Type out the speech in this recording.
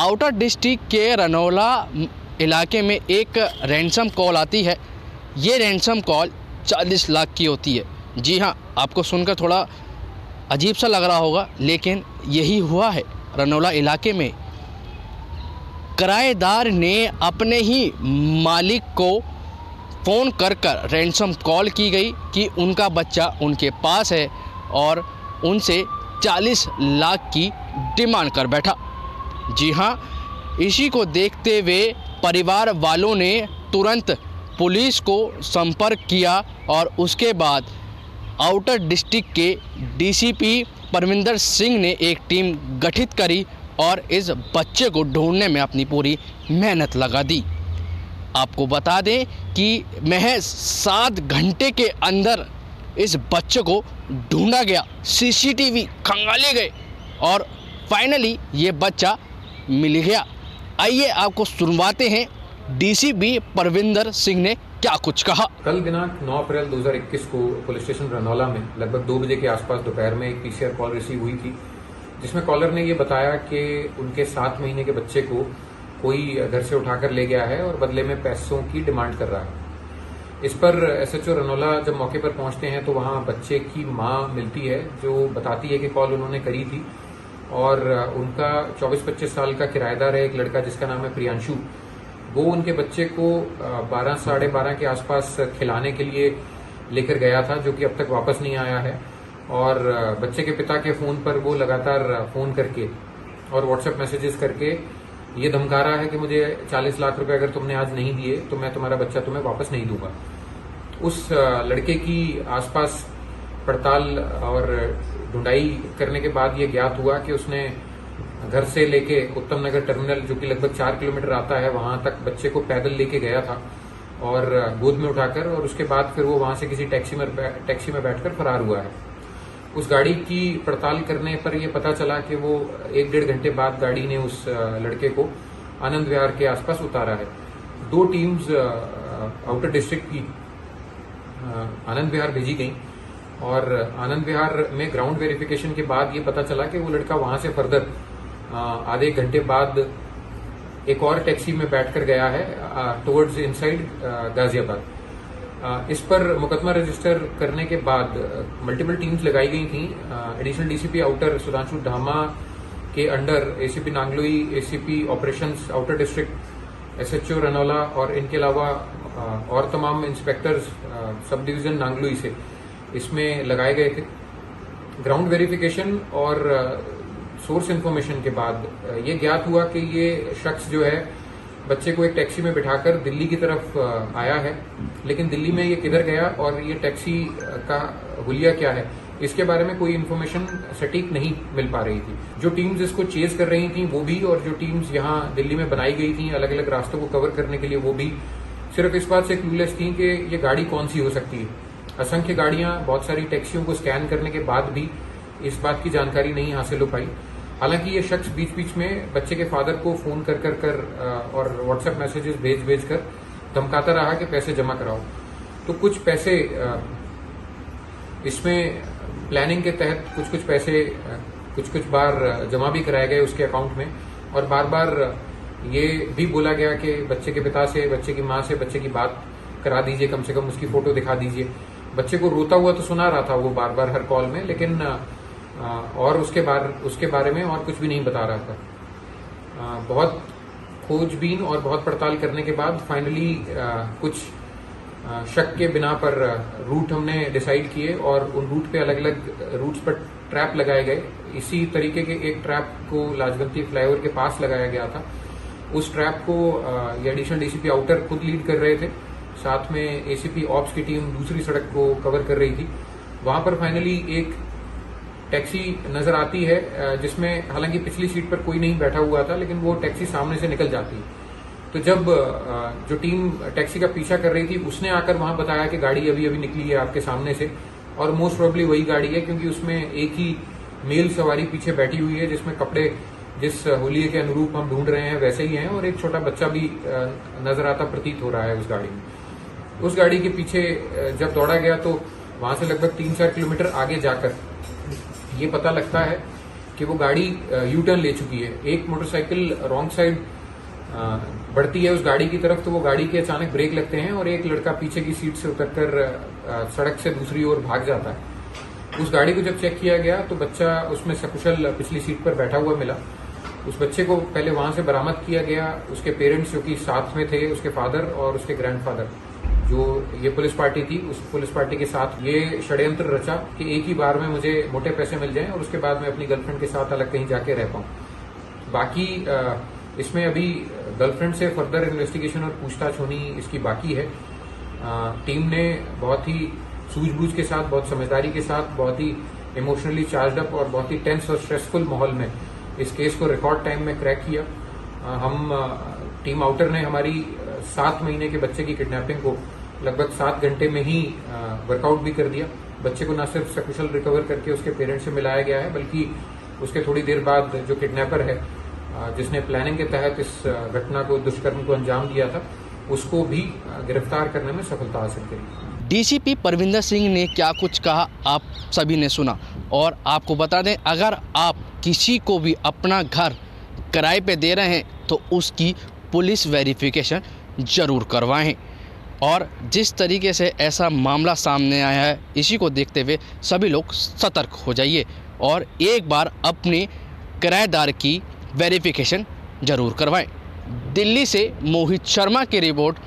Outer district के रनौला इलाके में एक रैंसम कॉल आती है। ये रैंसम कॉल 40 लाख की होती है। जी हाँ, आपको सुनकर थोड़ा अजीब सा लग रहा होगा, लेकिन यही हुआ है रनौला इलाके में। किराएदार ने अपने ही मालिक को फ़ोन कर रैंसम कॉल की गई कि उनका बच्चा उनके पास है और उनसे 40 लाख की डिमांड कर बैठा। जी हाँ, इसी को देखते हुए परिवार वालों ने तुरंत पुलिस को संपर्क किया और उसके बाद आउटर डिस्ट्रिक्ट के डीसीपी परविंदर सिंह ने एक टीम गठित करी और इस बच्चे को ढूंढने में अपनी पूरी मेहनत लगा दी। आपको बता दें कि महज 7 घंटे के अंदर इस बच्चे को ढूंढा गया, सीसीटीवी खंगाले गए और फाइनली ये बच्चा मिल गया। आइए आपको सुनवाते हैं डीसीपी परविंदर सिंह ने क्या कुछ कहा। कल दिनांक 9 अप्रैल 2021 को पुलिस स्टेशन रनौला में लगभग 2 बजे के आसपास दोपहर में एक पीसीआर कॉल रिसीव हुई थी, जिसमें कॉलर ने ये बताया कि उनके 7 महीने के बच्चे को कोई घर से उठाकर ले गया है और बदले में पैसों की डिमांड कर रहा है। इस पर एसएचओ रनौला जब मौके पर पहुंचते हैं तो वहां बच्चे की मां मिलती है, जो बताती है कि कॉल उन्होंने करी थी और उनका 24-25 साल का किराएदार है एक लड़का जिसका नाम है प्रियांशु। वो उनके बच्चे को 12 साढ़े 12 के आसपास खिलाने के लिए लेकर गया था, जो कि अब तक वापस नहीं आया है। और बच्चे के पिता के फोन पर वो लगातार फोन करके और व्हाट्सएप मैसेजेस करके ये धमका रहा है कि मुझे 40 लाख रुपए अगर तुमने आज नहीं दिए तो मैं तुम्हारा बच्चा तुम्हें वापस नहीं दूंगा। उस लड़के की आसपास पड़ताल और ढूंढाई करने के बाद ये ज्ञात हुआ कि उसने घर से लेके उत्तम नगर टर्मिनल, जो कि लगभग 4 किलोमीटर आता है, वहां तक बच्चे को पैदल लेके गया था और गोद में उठाकर, और उसके बाद फिर वो वहां से किसी टैक्सी में बैठकर फरार हुआ है। उस गाड़ी की पड़ताल करने पर यह पता चला कि वो 1-1.5 घंटे बाद गाड़ी ने उस लड़के को आनंद विहार के आसपास उतारा है। 2 टीम्स आउटर डिस्ट्रिक्ट की आनंद विहार भेजी गई और आनंद विहार में ग्राउंड वेरिफिकेशन के बाद ये पता चला कि वो लड़का वहां से फर्दर आधे 1 घंटे बाद एक और टैक्सी में बैठकर गया है टुवर्ड्स इनसाइड गाजियाबाद। इस पर मुकदमा रजिस्टर करने के बाद मल्टीपल टीम्स लगाई गई थी। Additional DCP outer Sudhanshu Dhama के under ACP Nangloi, ACP operations outer district, SHO Ranhola और इनके अलावा और तमाम इंस्पेक्टर्स सब डिवीजन नांगलोई से इसमें लगाए गए थे। ग्राउंड वेरिफिकेशन और सोर्स इन्फॉर्मेशन के बाद ये ज्ञात हुआ कि ये शख्स जो है बच्चे को एक टैक्सी में बिठाकर दिल्ली की तरफ आया है, लेकिन दिल्ली में ये किधर गया और ये टैक्सी का हुलिया क्या है, इसके बारे में कोई इन्फॉर्मेशन सटीक नहीं मिल पा रही थी। जो टीम्स इसको चेज कर रही थी वो भी, और जो टीम्स यहाँ दिल्ली में बनाई गई थी अलग अलग रास्तों को कवर करने के लिए, वो भी सिर्फ इस बात से क्लूलेस थी कि ये गाड़ी कौन सी हो सकती है। असंख्य गाड़ियां, बहुत सारी टैक्सियों को स्कैन करने के बाद भी इस बात की जानकारी नहीं हासिल हो पाई। हालांकि ये शख्स बीच बीच में बच्चे के फादर को फोन कर और व्हाट्सएप मैसेजेस भेज कर धमकाता रहा कि पैसे जमा कराओ। तो कुछ पैसे इसमें प्लानिंग के तहत कुछ पैसे कुछ बार जमा भी कराए गए उसके अकाउंट में, और बार बार ये भी बोला गया कि बच्चे के पिता से, बच्चे की मां से बच्चे की बात करा दीजिए, कम से कम उसकी फोटो दिखा दीजिए। बच्चे को रोता हुआ तो सुना रहा था वो बार बार हर कॉल में, लेकिन और उसके बारे में और कुछ भी नहीं बता रहा था। बहुत खोजबीन और बहुत पड़ताल करने के बाद फाइनली कुछ शक के बिना पर रूट हमने डिसाइड किए और उन रूट पे अलग अलग रूट्स पर ट्रैप लगाए गए। इसी तरीके के एक ट्रैप को लाजवंती फ्लाईओवर के पास लगाया गया था। उस ट्रैप को एडिशनल डीसीपी आउटर खुद लीड कर रहे थे, साथ में एसीपी ऑप्स की टीम दूसरी सड़क को कवर कर रही थी। वहां पर फाइनली एक टैक्सी नजर आती है जिसमें हालांकि पिछली सीट पर कोई नहीं बैठा हुआ था, लेकिन वो टैक्सी सामने से निकल जाती है। तो जब जो टीम टैक्सी का पीछा कर रही थी उसने आकर वहां बताया कि गाड़ी अभी अभी निकली है आपके सामने से, और मोस्ट प्रोबेबली वही गाड़ी है, क्योंकि उसमें एक ही मेल सवारी पीछे बैठी हुई है जिसमें कपड़े जिस होलिये के अनुरूप हम ढूंढ रहे हैं वैसे ही हैं, और एक छोटा बच्चा भी नजर आता प्रतीत हो रहा है उस गाड़ी में। उस गाड़ी के पीछे जब दौड़ा गया तो वहां से लगभग 3-4 किलोमीटर आगे जाकर ये पता लगता है कि वो गाड़ी यू टर्न ले चुकी है। एक मोटरसाइकिल रॉन्ग साइड बढ़ती है उस गाड़ी की तरफ, तो वो गाड़ी के अचानक ब्रेक लगते हैं और एक लड़का पीछे की सीट से उतरकर सड़क से दूसरी ओर भाग जाता है। उस गाड़ी को जब चेक किया गया तो बच्चा उसमें सकुशल पिछली सीट पर बैठा हुआ मिला। उस बच्चे को पहले वहां से बरामद किया गया। उसके पेरेंट्स जो कि साथ में थे, उसके फादर और उसके ग्रैंडफादर, जो ये पुलिस पार्टी थी, उस पुलिस पार्टी के साथ ये षड्यंत्र रचा कि एक ही बार में मुझे मोटे पैसे मिल जाएं और उसके बाद मैं अपनी गर्लफ्रेंड के साथ अलग कहीं जाके रह पाऊं। बाकी इसमें अभी गर्लफ्रेंड से फर्दर इन्वेस्टिगेशन और पूछताछ होनी इसकी बाकी है। टीम ने बहुत ही सूझबूझ के साथ, बहुत समझदारी के साथ, बहुत ही इमोशनली चार्ज अप और बहुत ही टेंस और स्ट्रेसफुल माहौल में इस केस को रिकॉर्ड टाइम में क्रैक किया। हम टीम आउटर ने हमारी 7 महीने के बच्चे की किडनैपिंग को लगभग 7 घंटे में ही वर्कआउट भी कर दिया। बच्चे को न सिर्फ सकुशल रिकवर करके उसके पेरेंट्स से मिलाया गया है, बल्कि उसके थोड़ी देर बाद जो किडनैपर है, जिसने प्लानिंग के तहत इस घटना को, दुष्कर्म को अंजाम दिया था, उसको भी गिरफ्तार करने में सफलता हासिल करी। डीसीपी परविंदर सिंह ने क्या कुछ कहा आप सभी ने सुना। और आपको बता दें, अगर आप किसी को भी अपना घर किराए पे दे रहे हैं तो उसकी पुलिस वेरिफिकेशन ज़रूर करवाएं। और जिस तरीके से ऐसा मामला सामने आया है, इसी को देखते हुए सभी लोग सतर्क हो जाइए और एक बार अपने किराएदार की वेरिफिकेशन ज़रूर करवाएं। दिल्ली से मोहित शर्मा की रिपोर्ट।